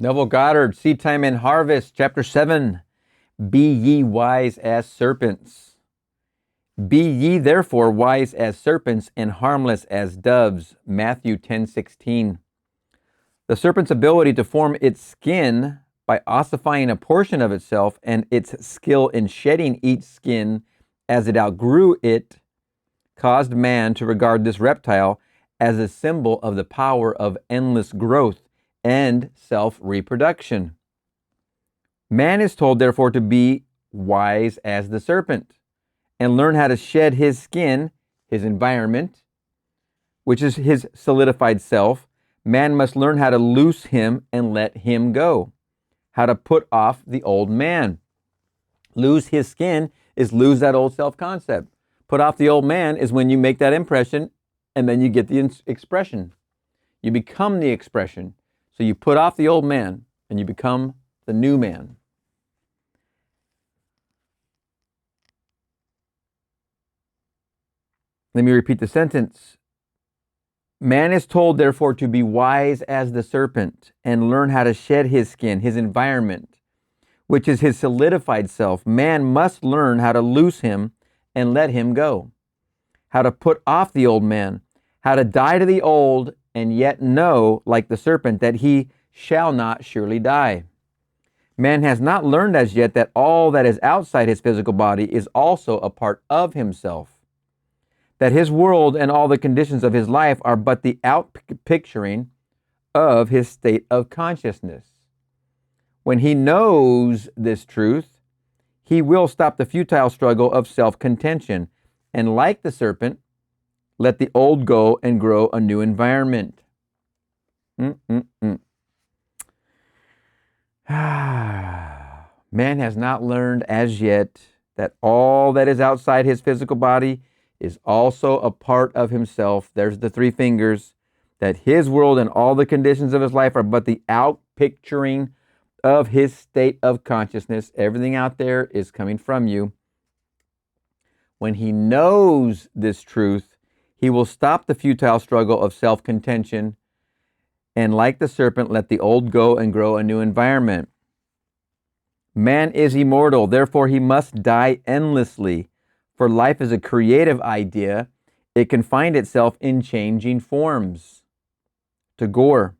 Neville Goddard, Seed Time and Harvest, Chapter 7. Be ye wise as serpents. Be ye therefore wise as serpents and harmless as doves. Matthew 10:16. The serpent's ability to form its skin by ossifying a portion of itself and its skill in shedding each skin as it outgrew it caused man to regard this reptile as a symbol of the power of endless growth and self-reproduction. Man is told, therefore, to be wise as the serpent and learn how to shed his skin, his environment, which is his solidified self. Man must learn how to loose him and let him go, how to put off the old man. Lose his skin is lose that old self-concept. Put off the old man is when you make that impression and then you get the expression. You become the expression. So you put off the old man and you become the new man. Let me repeat the sentence. Man is told, therefore, to be wise as the serpent and learn how to shed his skin, his environment, which is his solidified self. Man must learn how to loose him and let him go, how to put off the old man, how to die to the old and yet know, like the serpent, that he shall not surely die. Man has not learned as yet that all that is outside his physical body is also a part of himself, that his world and all the conditions of his life are but the outpicturing of his state of consciousness. When he knows this truth, he will stop the futile struggle of self-contention and, like the serpent, let the old go and grow a new environment. Man has not learned as yet that all that is outside his physical body is also a part of himself. There's the three fingers, that his world and all the conditions of his life are but the outpicturing of his state of consciousness. Everything out there is coming from you. When he knows this truth, he will stop the futile struggle of self-contention and, like the serpent, let the old go and grow a new environment. Man is immortal, therefore he must die endlessly. For life is a creative idea. It can find itself in changing forms. Tagore.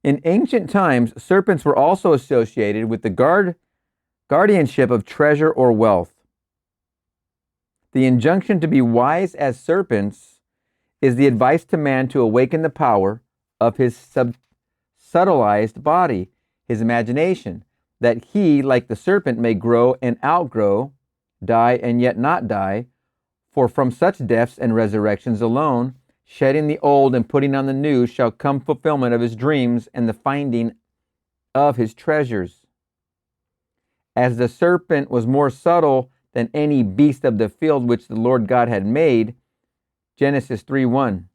In ancient times, serpents were also associated with the guardianship of treasure or wealth. The injunction to be wise as serpents is the advice to man to awaken the power of his subtilized body, his imagination, that he, like the serpent, may grow and outgrow, die and yet not die, for from such deaths and resurrections alone, shedding the old and putting on the new, shall come fulfillment of his dreams and the finding of his treasures. As the serpent was more subtle than any beast of the field which the Lord God had made, Genesis 3:1.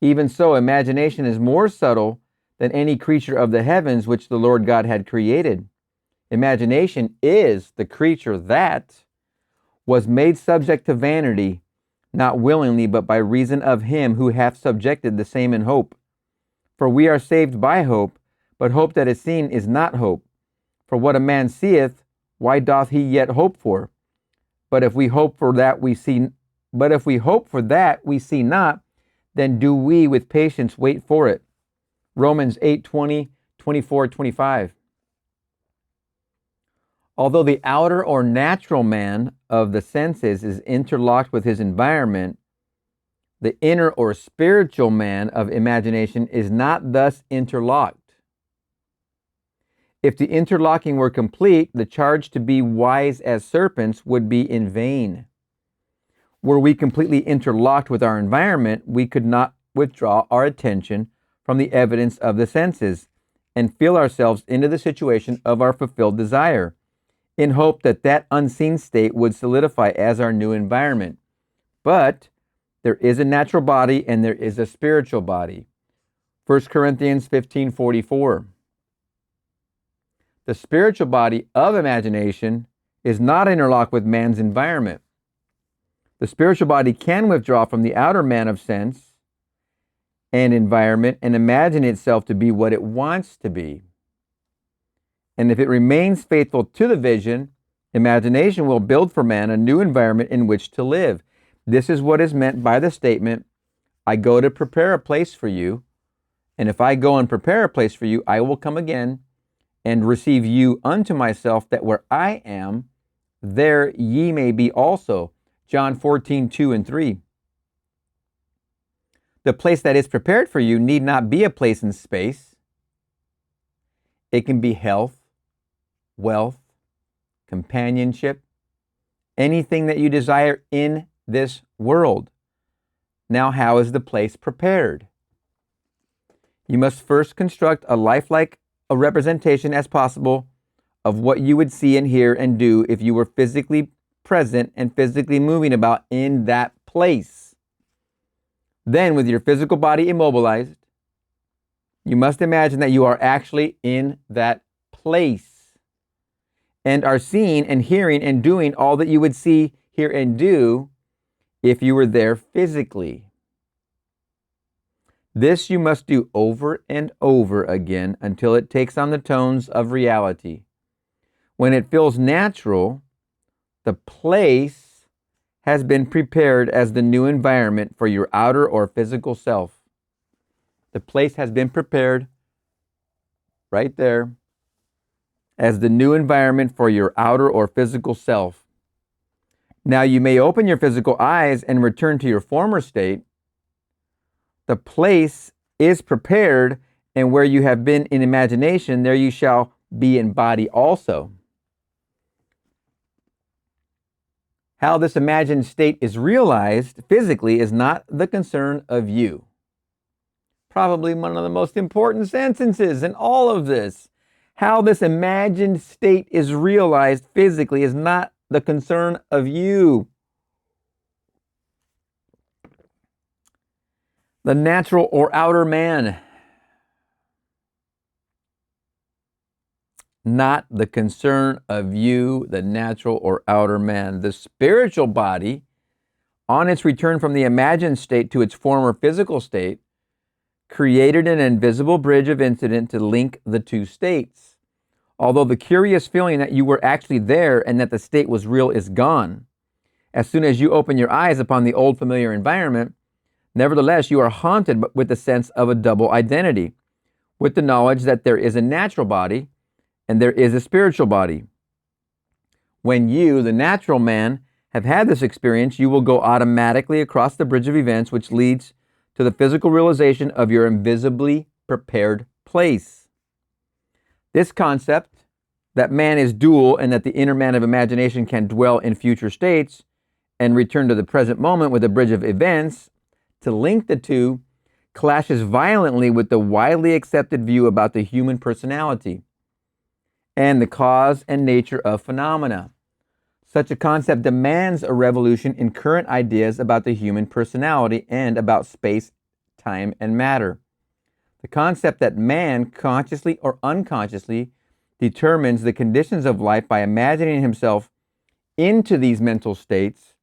Even so, imagination is more subtle than any creature of the heavens which the Lord God had created. Imagination is the creature that was made subject to vanity, not willingly, but by reason of him who hath subjected the same in hope. For we are saved by hope, but hope that is seen is not hope. For what a man seeth, why doth he yet hope for? But if we hope for that we see not, then do we with patience wait for it. Romans 8:20, 24, 25. Although the outer or natural man of the senses is interlocked with his environment, the inner or spiritual man of imagination is not thus interlocked. If the interlocking were complete, the charge to be wise as serpents would be in vain. Were we completely interlocked with our environment, we could not withdraw our attention from the evidence of the senses and feel ourselves into the situation of our fulfilled desire, in hope that that unseen state would solidify as our new environment. But there is a natural body and there is a spiritual body. 1 Corinthians 15:44. The spiritual body of imagination is not interlocked with man's environment. The spiritual body can withdraw from the outer man of sense and environment and imagine itself to be what it wants to be. And if it remains faithful to the vision, imagination will build for man a new environment in which to live. This is what is meant by the statement, I go to prepare a place for you, and if I go and prepare a place for you, I will come again and receive you unto myself, that where I am, there ye may be also. John 14:2-3. The place that is prepared for you need not be a place in space. It can be health, wealth, companionship, anything that you desire in this world. Now, how is the place prepared? You must first construct a lifelike a representation as possible of what you would see and hear and do if you were physically present and physically moving about in that place. Then, with your physical body immobilized, you must imagine that you are actually in that place and are seeing and hearing and doing all that you would see, hear, and do if you were there physically. This you must do over and over again until it takes on the tones of reality. When it feels natural, the place has been prepared as the new environment for your outer or physical self. The place has been prepared right there as the new environment for your outer or physical self. Now you may open your physical eyes and return to your former state. The place is prepared, and where you have been in imagination, there you shall be in body also. How this imagined state is realized physically is not the concern of you. Probably one of the most important sentences in all of this. How this imagined state is realized physically is not the concern of you. The natural or outer man. Not the concern of you, the natural or outer man. The spiritual body, on its return from the imagined state to its former physical state, created an invisible bridge of incident to link the two states. Although the curious feeling that you were actually there and that the state was real is gone, as soon as you open your eyes upon the old familiar environment, nevertheless, you are haunted with the sense of a double identity, with the knowledge that there is a natural body and there is a spiritual body. When you, the natural man, have had this experience, you will go automatically across the bridge of events, which leads to the physical realization of your invisibly prepared place. This concept, that man is dual and that the inner man of imagination can dwell in future states and return to the present moment with a bridge of events, to link the two, clashes violently with the widely accepted view about the human personality and the cause and nature of phenomena. Such a concept demands a revolution in current ideas about the human personality and about space, time, and matter. The concept that man, consciously or unconsciously, determines the conditions of life by imagining himself into these mental states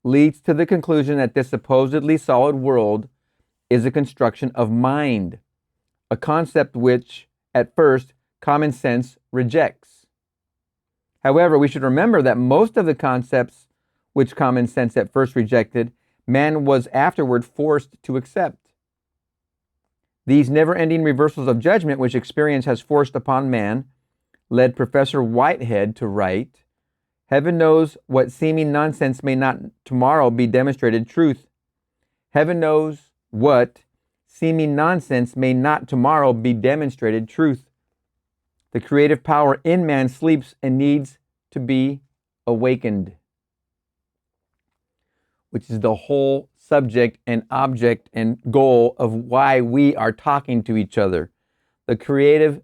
leads to the conclusion that this supposedly solid world is a construction of mind, a concept which, at first, common sense rejects. However, we should remember that most of the concepts which common sense at first rejected, man was afterward forced to accept. These never-ending reversals of judgment which experience has forced upon man led Professor Whitehead to write, "Heaven knows what seeming nonsense may not tomorrow be demonstrated truth. Heaven knows what seeming nonsense may not tomorrow be demonstrated truth. The creative power in man sleeps and needs to be awakened," which is the whole subject and object and goal of why we are talking to each other. The creative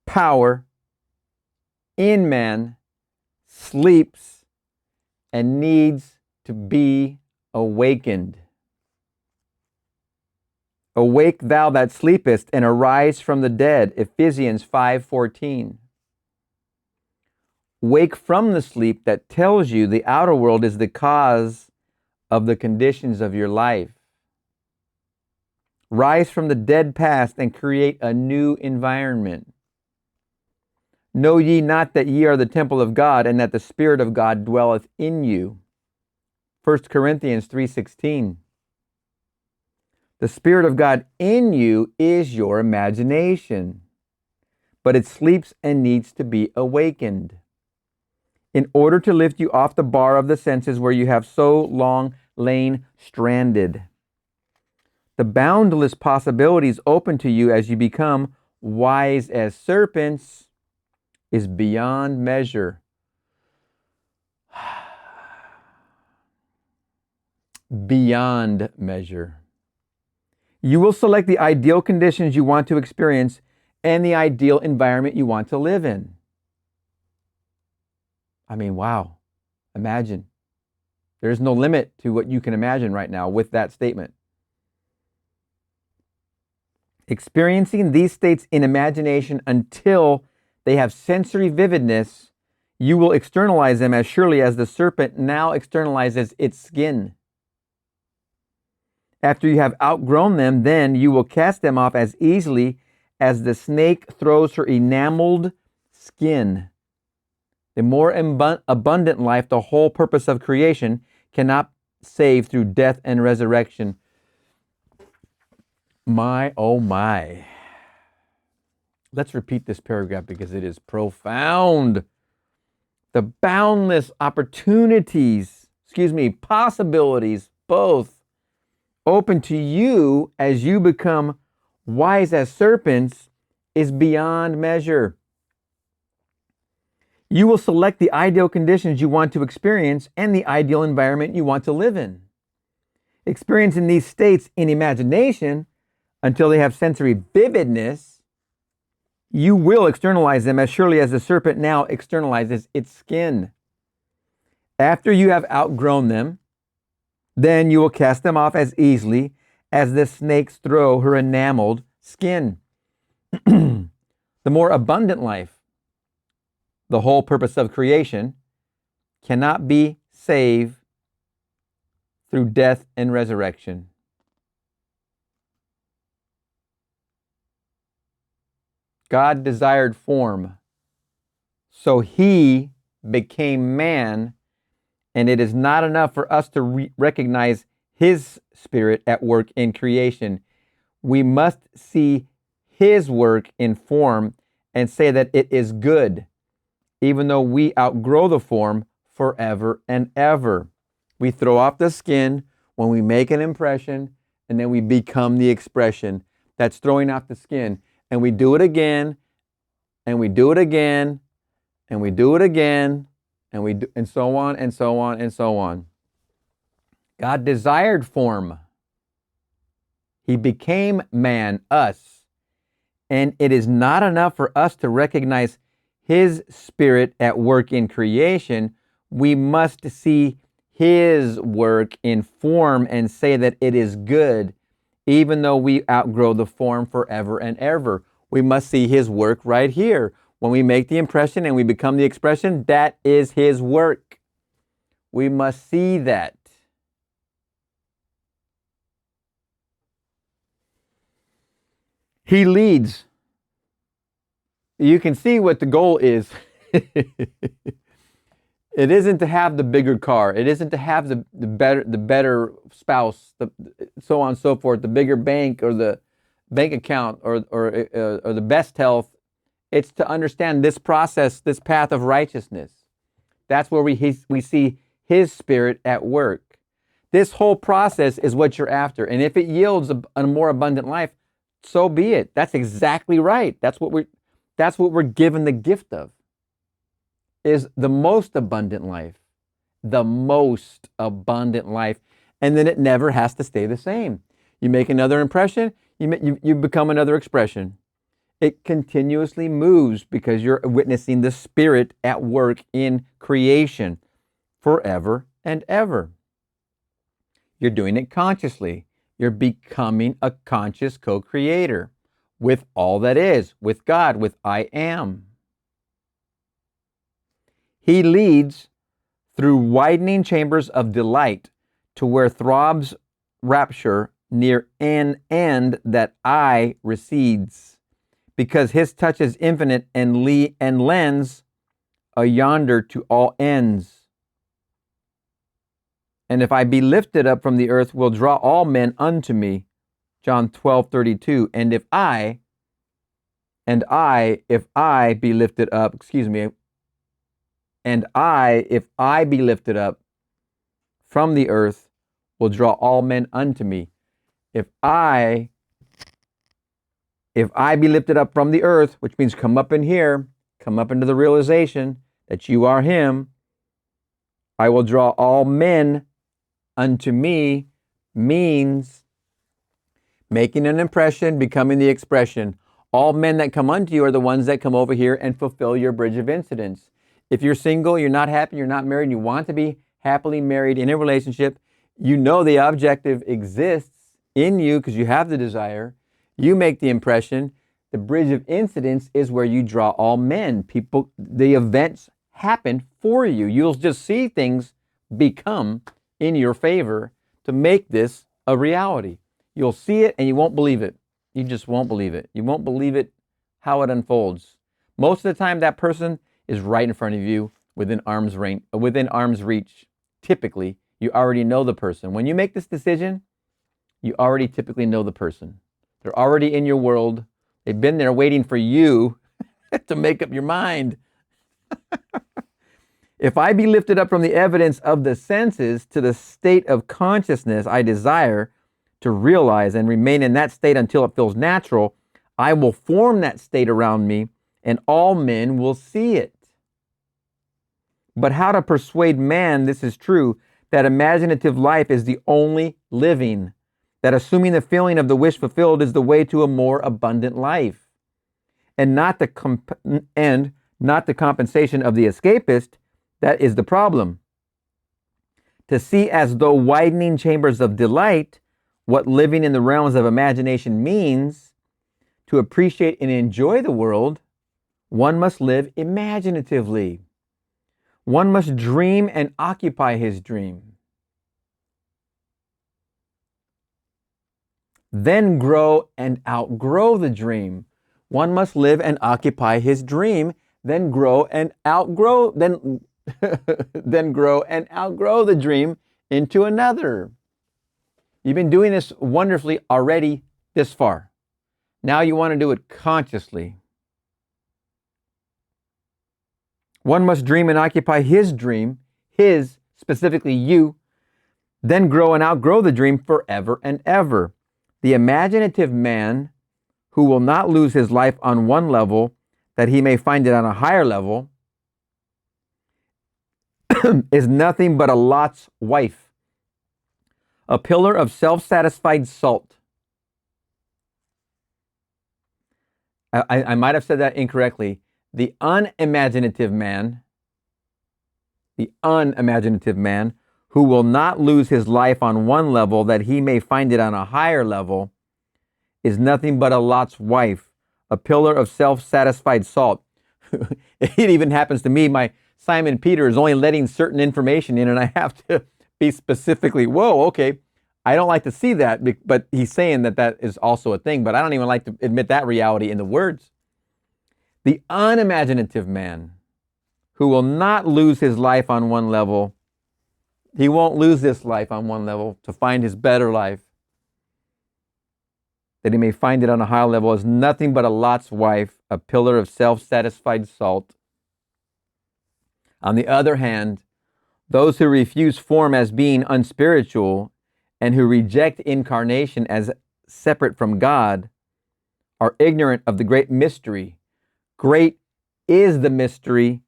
power in man sleeps and needs to be awakened. Awake thou that sleepest, and arise from the dead. Ephesians 5:14. Wake from the sleep that tells you the outer world is the cause of the conditions of your life. Rise from the dead past and create a new environment. Know ye not that ye are the temple of God, and that the Spirit of God dwelleth in you? 1 Corinthians 3:16. The Spirit of God in you is your imagination, but it sleeps and needs to be awakened in order to lift you off the bar of the senses where you have so long lain stranded. The boundless possibilities open to you as you become wise as serpents is beyond measure. Beyond measure. You will select the ideal conditions you want to experience and the ideal environment you want to live in. I mean, wow. Imagine. There's no limit to what you can imagine right now with that statement. Experiencing these states in imagination until they have sensory vividness, you will externalize them as surely as the serpent now externalizes its skin. After you have outgrown them, then you will cast them off as easily as the snake throws her enameled skin. The more abundant life, the whole purpose of creation, cannot save through death and resurrection. My, oh my. Let's repeat this paragraph because it is profound. The boundless possibilities, both open to you as you become wise as serpents is beyond measure. You will select the ideal conditions you want to experience and the ideal environment you want to live in. Experiencing these states in imagination until they have sensory vividness, you will externalize them as surely as the serpent now externalizes its skin. After you have outgrown them, then you will cast them off as easily as the snakes throw her enameled skin. The more abundant life, the whole purpose of creation, cannot be saved through death and resurrection. God desired form, so he became man, and it is not enough for us to recognize his spirit at work in creation. We must see his work in form and say that it is good, even though we outgrow the form forever and ever. We throw off the skin when we make an impression, and then we become the expression. That's throwing off the skin. And we do it again, and we do it again, and we do it again, and so on and so on and so on. God desired form. He became man, us. And it is not enough for us to recognize his spirit at work in creation. We must see his work in form and say that it is good, even though we outgrow the form forever and ever. We must see his work right here. When we make the impression and we become the expression, that is his work. We must see that. He leads. You can see what the goal is. It isn't to have the bigger car. It isn't to have the better spouse, so on and so forth, the bigger bank or the bank account or the best health. It's to understand this process, this path of righteousness. That's where we see his spirit at work. This whole process is what you're after. And if it yields a more abundant life, so be it. That's exactly right. That's what we're given the gift of, is the most abundant life. The most abundant life. And then it never has to stay the same. You make another impression, you become another expression. It continuously moves because you're witnessing the spirit at work in creation forever and ever. You're doing it consciously. You're becoming a conscious co-creator with all that is, with God, with I am. He leads through widening chambers of delight to where throbs rapture near an end that I recedes, because his touch is infinite and lends a yonder to all ends. And if I be lifted up from the earth, will draw all men unto me. John 12:32. And if I be lifted up, if I be lifted up from the earth, will draw all men unto me. If I be lifted up from the earth, which means come up in here, come up into the realization that you are him, I will draw all men unto me, means making an impression, becoming the expression. All men that come unto you are the ones that come over here and fulfill your bridge of incidence. If you're single, you're not happy, you're not married, you want to be happily married in a relationship, you know the objective exists in you because you have the desire. You make the impression. The bridge of incidence is where you draw all men. People, the events happen for you. You'll just see things become in your favor to make this a reality. You'll see it and you won't believe it. You just won't believe it. You won't believe it how it unfolds. Most of the time, that person is right in front of you, within arm's reach. Typically, you already know the person. When you make this decision, you already typically know the person. They're already in your world. They've been there waiting for you to make up your mind. If I be lifted up from the evidence of the senses to the state of consciousness I desire to realize and remain in that state until it feels natural, I will form that state around me and all men will see it. But how to persuade man this is true, that imaginative life is the only living, that assuming the feeling of the wish fulfilled is the way to a more abundant life, and not the compensation of the escapist, that is the problem. To see as though widening chambers of delight what living in the realms of imagination means, to appreciate and enjoy the world, one must live imaginatively. One must dream and occupy his dream. Then grow and outgrow the dream. One must live and occupy his dream, then grow and outgrow, then grow and outgrow the dream into another. You've been doing this wonderfully already this far. Now you want to do it consciously. One must dream and occupy his dream, his, specifically you, then grow and outgrow the dream forever and ever. The imaginative man who will not lose his life on one level that he may find it on a higher level is nothing but a Lot's wife, a pillar of self-satisfied salt. I might have said that incorrectly. The unimaginative man who will not lose his life on one level that he may find it on a higher level is nothing but a Lot's wife, a pillar of self-satisfied salt. It even happens to me. My Simon Peter is only letting certain information in, and I have to be specifically, whoa, okay, I don't like to see that, but he's saying that that is also a thing, but I don't even like to admit that reality in the words. The unimaginative man who will not lose his life on one level, he won't lose this life on one level to find his better life, that he may find it on a higher level, is nothing but a Lot's wife, a pillar of self-satisfied salt. On the other hand, those who refuse form as being unspiritual and who reject incarnation as separate from God are ignorant of the great mystery. Great is the mystery.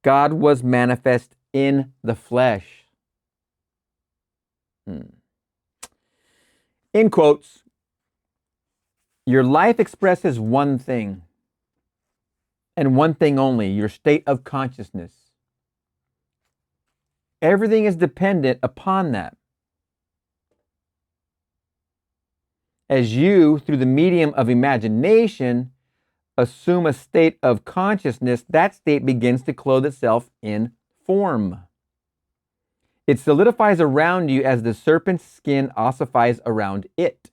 God was manifest in the flesh. In quotes, your life expresses one thing, and one thing only, your state of consciousness. Everything is dependent upon that. As you, through the medium of imagination, assume a state of consciousness, that state begins to clothe itself in form. It solidifies around you as the serpent's skin ossifies around it.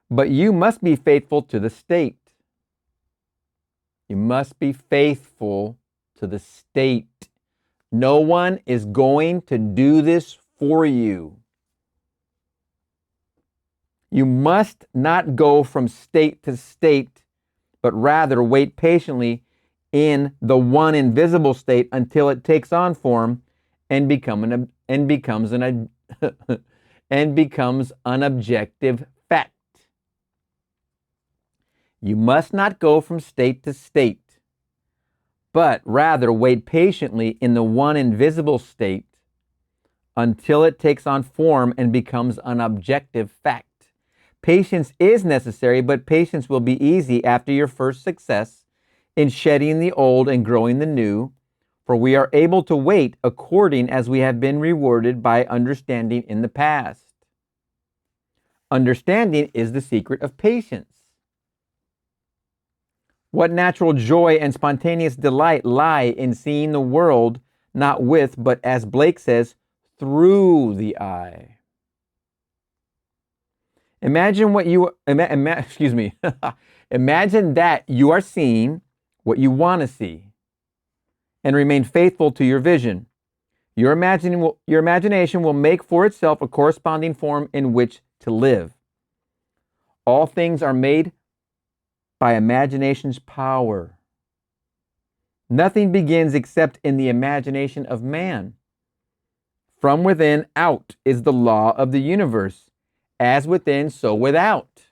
But you must be faithful to the state. You must be faithful to the state. No one is going to do this for you. You must not go from state to state, but rather wait patiently in the one invisible state until it takes on form and becomes an objective fact. You must not go from state to state, but rather wait patiently in the one invisible state until it takes on form and becomes an objective fact. Patience is necessary, but patience will be easy after your first success in shedding the old and growing the new, for we are able to wait according as we have been rewarded by understanding in the past. Understanding is the secret of patience. What natural joy and spontaneous delight lie in seeing the world not with, but as Blake says, through the eye. Imagine imagine that you are seeing what you want to see and remain faithful to your vision. Your imagination will make for itself a corresponding form in which to live. All things are made by imagination's power. Nothing begins except in the imagination of man. From within out is the law of the universe. As within, so without.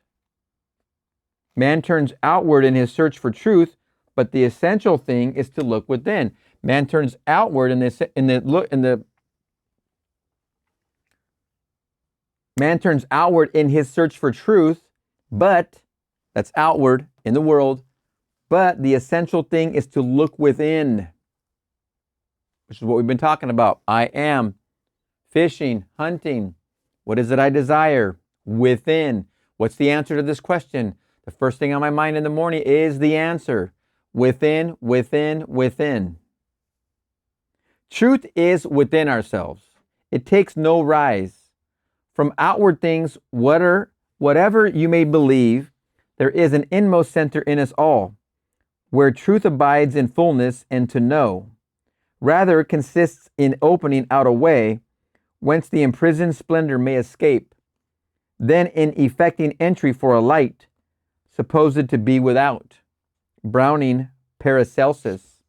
Man turns outward in his search for truth, but the essential thing is to look within. Man turns outward Man turns outward in his search for truth, but that's outward in the world. But the essential thing is to look within, which is what we've been talking about. I am fishing, hunting. What is it I desire? Within. What's the answer to this question? The first thing on my mind in the morning is the answer. Within, within, within. Truth is within ourselves. It takes no rise. From outward things, whatever you may believe, there is an inmost center in us all, where truth abides in fullness and to know. Rather, it consists in opening out a way whence the imprisoned splendor may escape, then in effecting entry for a light, supposed to be without. Browning, Paracelsus.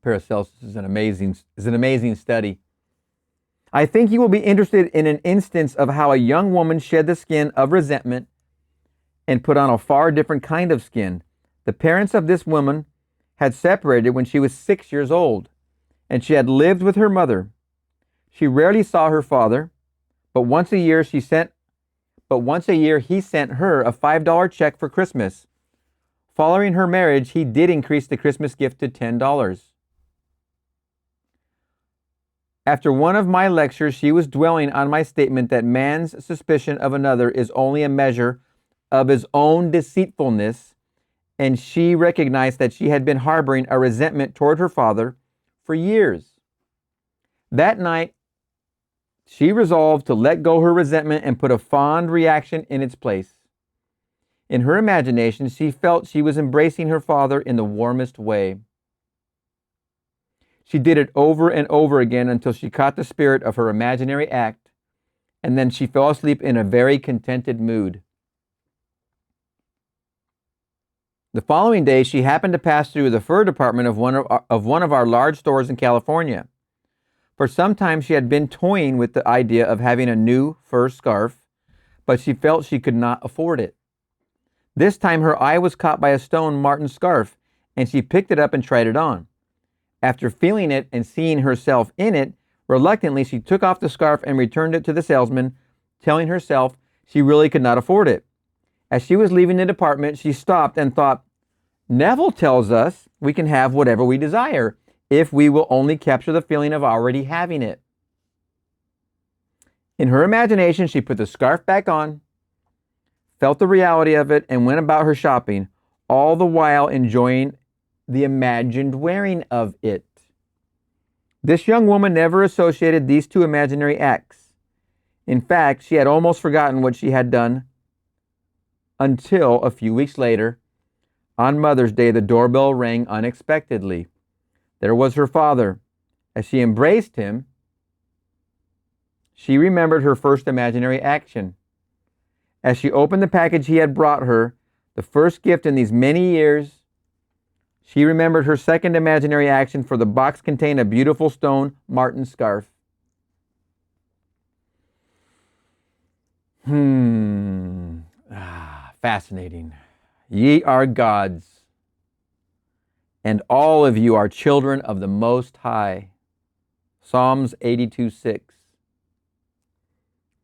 Paracelsus is an amazing study. I think you will be interested in an instance of how a young woman shed the skin of resentment and put on a far different kind of skin. The parents of this woman had separated when she was 6 years old, and she had lived with her mother. She rarely saw her father, but once a year he sent her a $5 check for Christmas. Following her marriage, he did increase the Christmas gift to $10. After one of my lectures, she was dwelling on my statement that man's suspicion of another is only a measure of his own deceitfulness, and she recognized that she had been harboring a resentment toward her father for years. That night, she resolved to let go her resentment and put a fond reaction in its place. In her imagination, she felt she was embracing her father in the warmest way. She did it over and over again until she caught the spirit of her imaginary act, and then she fell asleep in a very contented mood. The following day, she happened to pass through the fur department of one of our large stores in California. For some time, she had been toying with the idea of having a new fur scarf, but she felt she could not afford it. This time, her eye was caught by a stone marten scarf, and she picked it up and tried it on. After feeling it and seeing herself in it, reluctantly she took off the scarf and returned it to the salesman, telling herself she really could not afford it. As she was leaving the department, she stopped and thought, Neville tells us we can have whatever we desire if we will only capture the feeling of already having it. In her imagination, she put the scarf back on, felt the reality of it, and went about her shopping, all the while enjoying the imagined wearing of it. This young woman never associated these two imaginary acts. In fact, she had almost forgotten what she had done until a few weeks later, on Mother's Day, the doorbell rang unexpectedly. There was her father. As she embraced him, she remembered her first imaginary action. As she opened the package he had brought her, the first gift in these many years, she remembered her second imaginary action, for the box contained a beautiful stone marten scarf. Fascinating. Ye are gods, and all of you are children of the Most High. Psalms 82:6.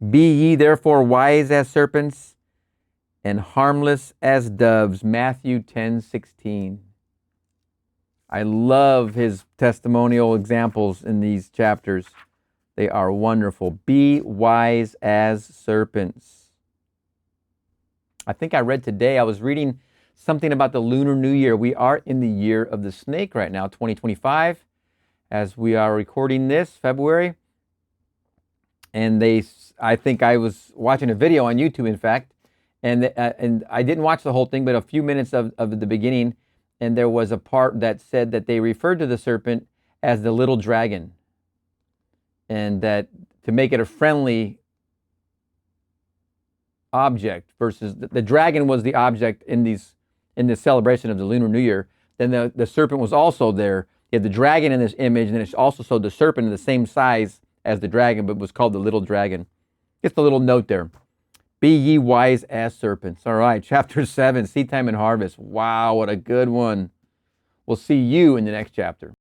Be ye therefore wise as serpents and harmless as doves. Matthew 10:16. I love his testimonial examples in these chapters. They are wonderful. Be wise as serpents. I think I read today, I was reading something about the Lunar New Year. We are in the year of the snake right now, 2025, as we are recording this, February. And I think I was watching a video on YouTube, in fact, and I didn't watch the whole thing, but a few minutes of the beginning, and there was a part that said that they referred to the serpent as the little dragon, and that to make it a friendly object versus the dragon was the object in this celebration of the Lunar New Year. Then the serpent was also there. You had the dragon in this image, and it also showed the serpent in the same size as the dragon, but was called the little dragon. Just a little note there. Be ye wise as serpents. All right, chapter 7, seed time and harvest. Wow, what a good one. We'll see you in the next chapter.